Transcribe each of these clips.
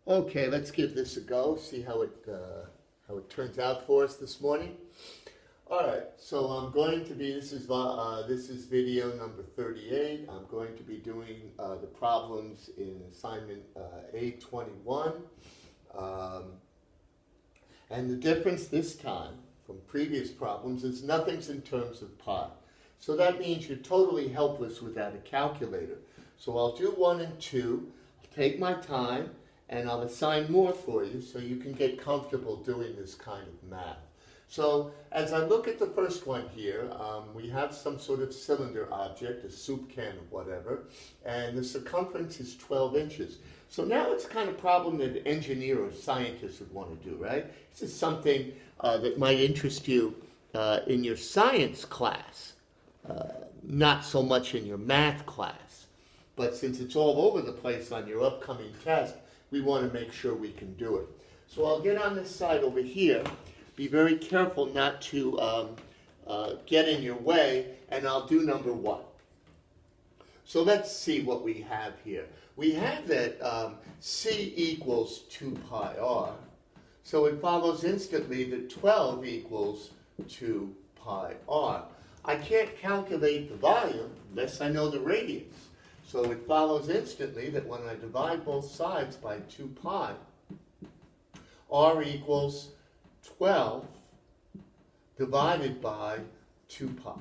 Okay, let's give this a go, see how it turns out for us this morning. All right, so I'm going to be, this is video number 38. I'm going to be doing the problems in assignment A21. And the difference this time from previous problems is nothing's in terms of pi. So that means you're totally helpless without a calculator. So I'll do 1 and 2, I'll take my time, and I'll assign more for you so you can get comfortable doing this kind of math. So as I look at the first one here, we have some sort of cylinder object, a soup can or whatever, and the circumference is 12 inches. So now it's the kind of problem that an engineer or scientist would want to do, right? This is something that might interest you in your science class, not so much in your math class. But since it's all over the place on your upcoming test, we want to make sure we can do it. So I'll get on this side over here. Be very careful not to get in your way, and I'll do number 1. So let's see what we have here. We have that C equals 2 pi r. So it follows instantly that 12 equals 2 pi r. I can't calculate the volume unless I know the radius. So it follows instantly that when I divide both sides by 2 pi, r equals 12 divided by 2 pi.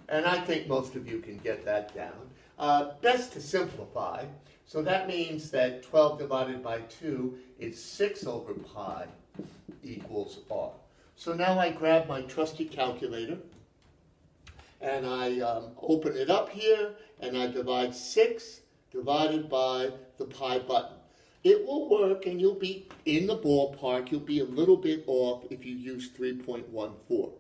And I think most of you can get that down. Best to simplify. So that means that 12 divided by 2 is 6 over pi equals r. So now I grab my trusty calculator and I open it up here and I divide 6 divided by the pi button. It will work and you'll be in the ballpark. You'll be a little bit off if you use 3.14.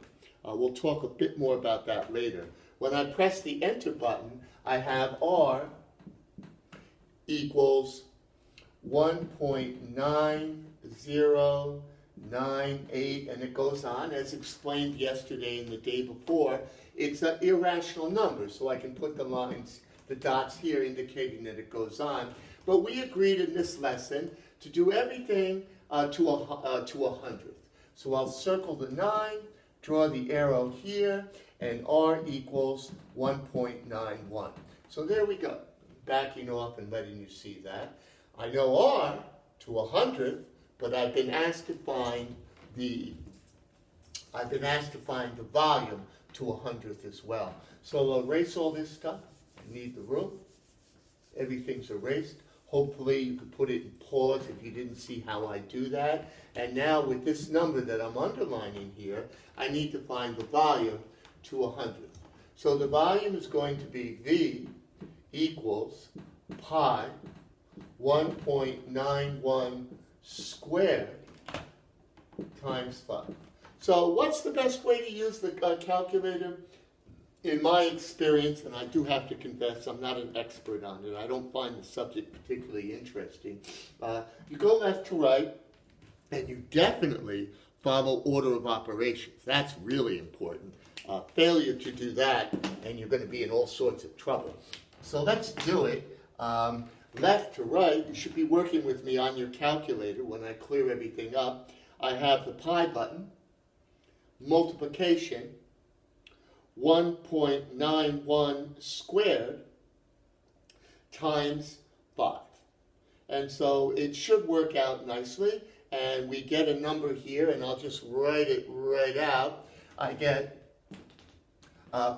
We'll talk a bit more about that later. When I press the enter button, I have r equals 1.9098, and it goes on. As explained yesterday and the day before, it's an irrational number, so I can put the lines, the dots here indicating that it goes on. But we agreed in this lesson to do everything to a hundredth. So I'll circle the 9, draw the arrow here, and r equals 1.91. So there we go. Backing off and letting you see that. I know r to a hundredth, but I've been asked to find the volume to a hundredth as well. So I'll erase all this stuff. I need the room. Everything's erased. Hopefully you could put it in pause if you didn't see how I do that. And now with this number that I'm underlining here, I need to find the volume to a hundredth. So the volume is going to be V equals pi 1.91 squared times 5. So what's the best way to use the calculator? In my experience, and I do have to confess I'm not an expert on it, I don't find the subject particularly interesting, you go left to right, and you definitely follow order of operations. That's really important. Failure to do that, and you're going to be in all sorts of trouble. So let's do it. Left to right, you should be working with me on your calculator when I clear everything up. I have the pi button, multiplication, 1.91 squared times 5. And so it should work out nicely, and we get a number here, and I'll just write it right out. I get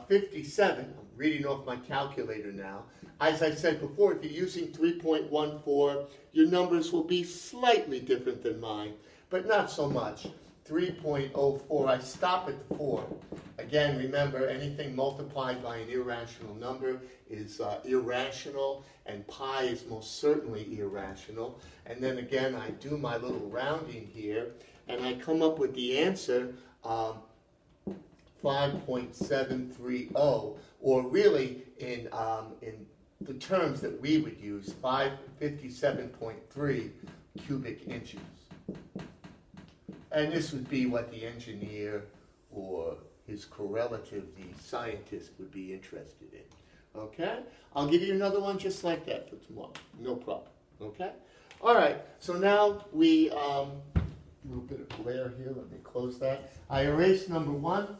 57. I'm reading off my calculator now. As I said before, if you're using 3.14, your numbers will be slightly different than mine, but not so much. 3.04, I stop at the 4. Again, remember, anything multiplied by an irrational number is irrational, and pi is most certainly irrational. And then again, I do my little rounding here, and I come up with the answer, 5.730, or really in the terms that we would use, 557.3 cubic inches. And this would be what the engineer or his correlative, the scientist, would be interested in. Okay? I'll give you another one just like that for tomorrow. No problem. Okay? All right, so now we, a little bit of glare here, let me close that. I erased number 1,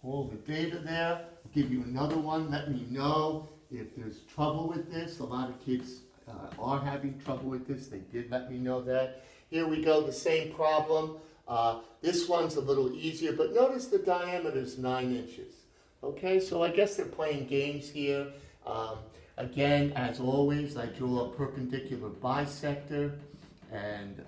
all the data there. I'll give you another one, let me know if there's trouble with this. A lot of kids are having trouble with this, they did let me know that. Here we go, the same problem. This one's a little easier, but notice the diameter is 9 inches. Okay, so I guess they're playing games here. Again, as always, I draw a perpendicular bisector, and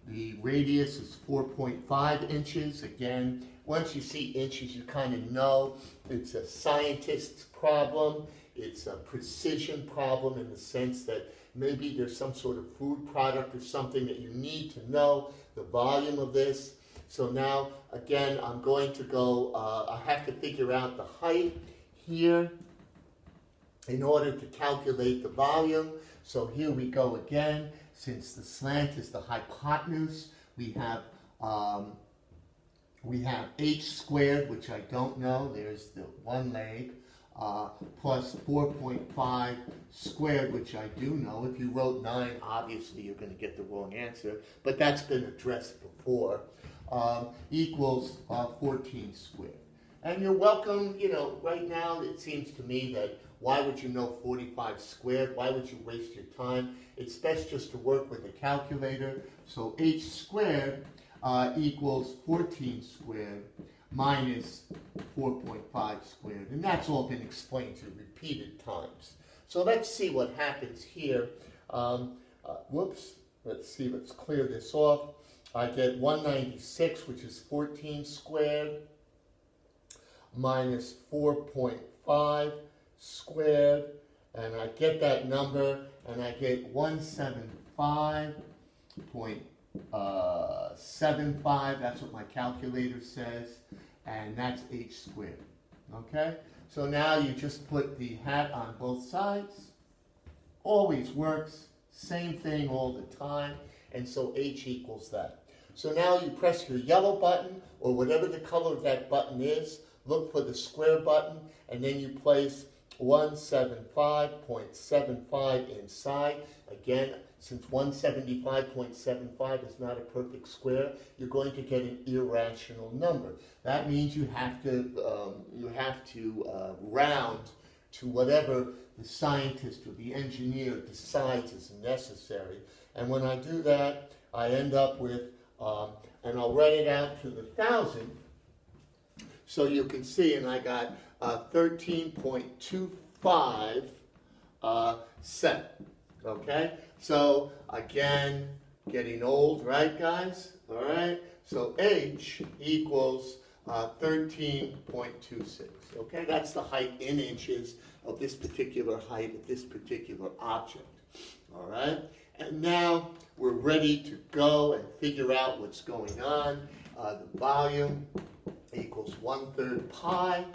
the radius is 4.5 inches. Again, once you see inches, you kind of know it's a scientist's problem. It's a precision problem in the sense that maybe there's some sort of food product or something that you need to know the volume of this. So now, again, I'm going to go, I have to figure out the height here in order to calculate the volume. So here we go again. Since the slant is the hypotenuse, we have h squared, which I don't know. There's the one leg, plus 4.5 squared, which I do know. If you wrote 9, obviously you're going to get the wrong answer, but that's been addressed before, equals 14 squared. And you're welcome, you know, right now it seems to me that why would you know 45 squared? Why would you waste your time? It's best just to work with a calculator. So h squared equals 14 squared minus 4.5 squared. And that's all been explained to you repeated times. So let's see what happens here. Whoops, let's see, let's clear this off. I get 196, which is 14 squared, minus 4.5 squared, and I get that number, and I get 175.75, that's what my calculator says, and that's h squared, okay? So now you just put the hat on both sides, always works, same thing all the time, and so h equals that. So now you press your yellow button, or whatever the color of that button is, look for the square button, and then you place 175.75 inside. Again, since 175.75 is not a perfect square, you're going to get an irrational number. That means you have to round to whatever the scientist or the engineer decides is necessary. And when I do that, I end up with, and I'll write it out to the 1,000, so you can see, and I got 13.25 cent, okay? So, again, getting old, right, guys? All right? So, h equals 13.26, okay? That's the height in inches of this particular height of this particular object, all right? And now we're ready to go and figure out what's going on. The volume equals 1/3 pi,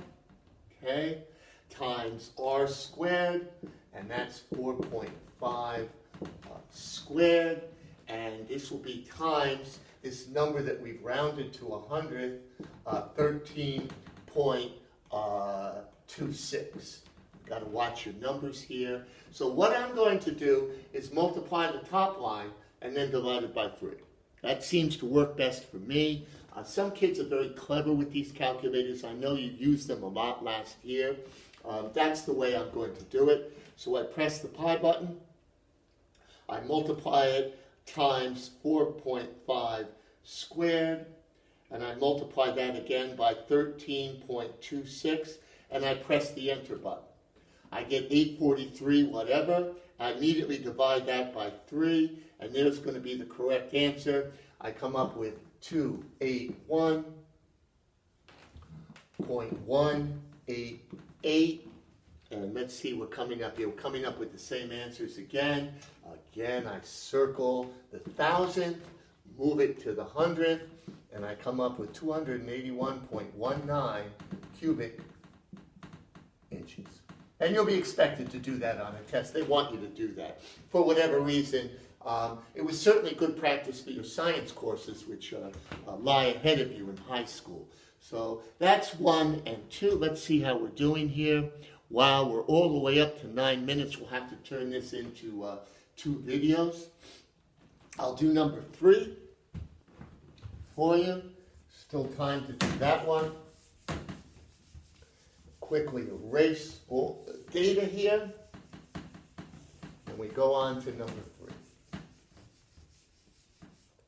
okay, times r squared, and that's 4.5 squared, and this will be times this number that we've rounded to 100th, 13.26. Got to watch your numbers here. So what I'm going to do is multiply the top line and then divide it by 3. That seems to work best for me. Some kids are very clever with these calculators. I know you used them a lot last year. That's the way I'm going to do it. So I press the pi button. I multiply it times 4.5 squared. And I multiply that again by 13.26. And I press the enter button. I get 843 whatever. I immediately divide that by 3. And there's going to be the correct answer. I come up with 281.188, and let's see, we're coming up here. We're coming up with the same answers again. Again, I circle the 1,000th, move it to the 100th, and I come up with 281.19 cubic inches. And you'll be expected to do that on a test. They want you to do that. For whatever reason, it was certainly good practice for your science courses, which lie ahead of you in high school. So that's 1 and 2. Let's see how we're doing here. Wow, we're all the way up to 9 minutes. We'll have to turn this into 2 videos. I'll do number 3 for you. Still time to do that one. Quickly erase all the data here. And we go on to number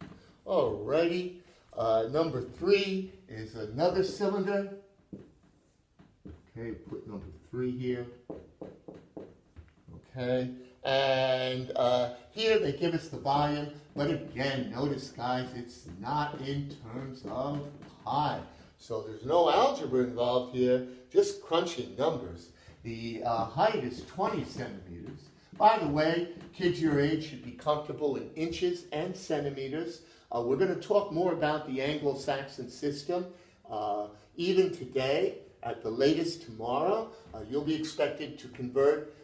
3. Alrighty. Number 3 is another cylinder. Okay, put number 3 here. Okay, and here they give us the volume, but again, notice guys, it's not in terms of pi. So there's no algebra involved here, just crunching numbers. The height is 20 centimeters. By the way, kids your age should be comfortable in inches and centimeters. We're going to talk more about the Anglo-Saxon system even today. At the latest tomorrow, you'll be expected to convert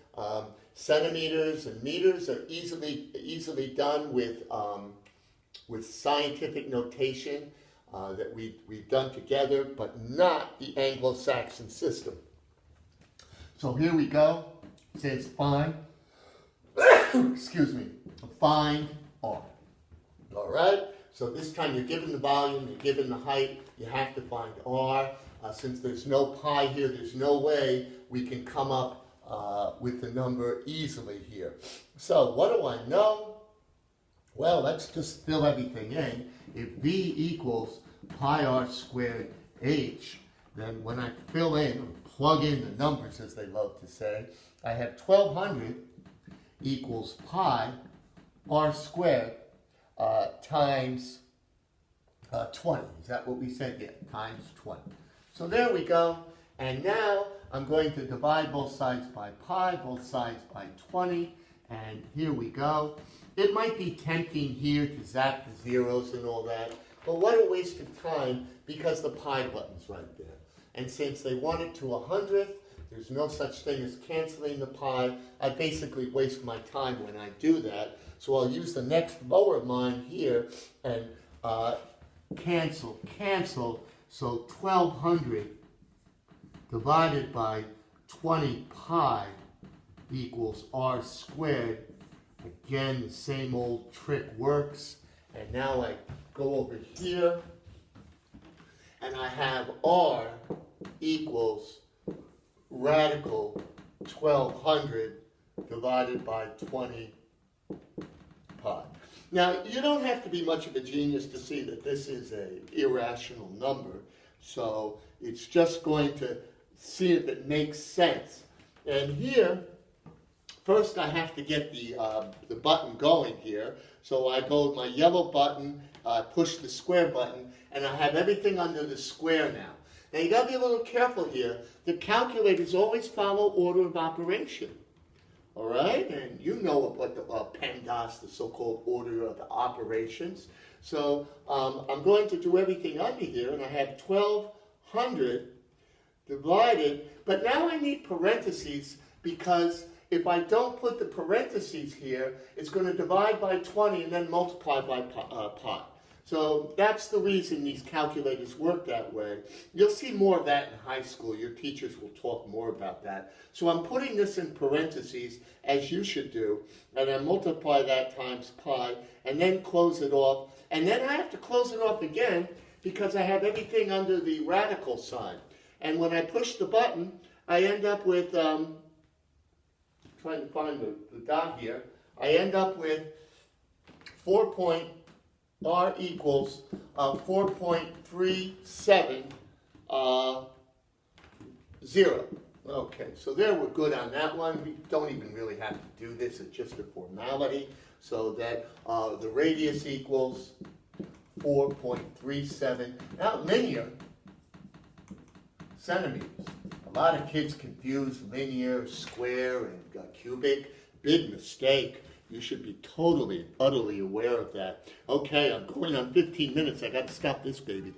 centimeters and meters are easily done with scientific notation that we've done together, but not the Anglo-Saxon system. So here we go. It says find, excuse me, find R. All right. So this time you're given the volume, you're given the height, you have to find R. Since there's no pi here, there's no way we can come up with the number easily here. So what do I know? Well, let's just fill everything in. If V equals pi r squared h, then when I fill in, or plug in the numbers as they love to say, I have 1200 equals pi r squared times 20. Is that what we said? Yeah, times 20. So there we go. And now I'm going to divide both sides by pi, both sides by 20. And here we go. It might be tempting here to zap the zeros and all that, but what a waste of time because the pi button's right there. And since they want it to 100th, there's no such thing as canceling the pi. I basically waste my time when I do that. So I'll use the next lower line here and cancel. So 1200 divided by 20 pi equals r squared. Again, the same old trick works. And now I go over here and I have r equals radical 1200 divided by 20 pi. Now, you don't have to be much of a genius to see that this is an irrational number. So it's just going to see if it makes sense. And here, first I have to get the button going here. So I go with my yellow button, push the square button, and I have everything under the square now. Now you got to be a little careful here. The calculators always follow order of operation. All right, and you know what the PEMDAS, the so-called order of the operations. So I'm going to do everything under here, and I have 1200 divided, but now I need parentheses because if I don't put the parentheses here, it's going to divide by 20 and then multiply by pi. So that's the reason these calculators work that way. You'll see more of that in high school. Your teachers will talk more about that. So I'm putting this in parentheses, as you should do, and I multiply that times pi, and then close it off. And then I have to close it off again because I have everything under the radical sign. And when I push the button, I end up with, trying to find the dot here, I end up with R equals 4.37 0. Okay, so there we're good on that one. We don't even really have to do this. It's just a formality. So that the radius equals 4.37. Now linear centimeters. A lot of kids confuse linear, square, and cubic. Big mistake. You should be totally, utterly aware of that. Okay, I'm going on 15 minutes. I got to stop this baby.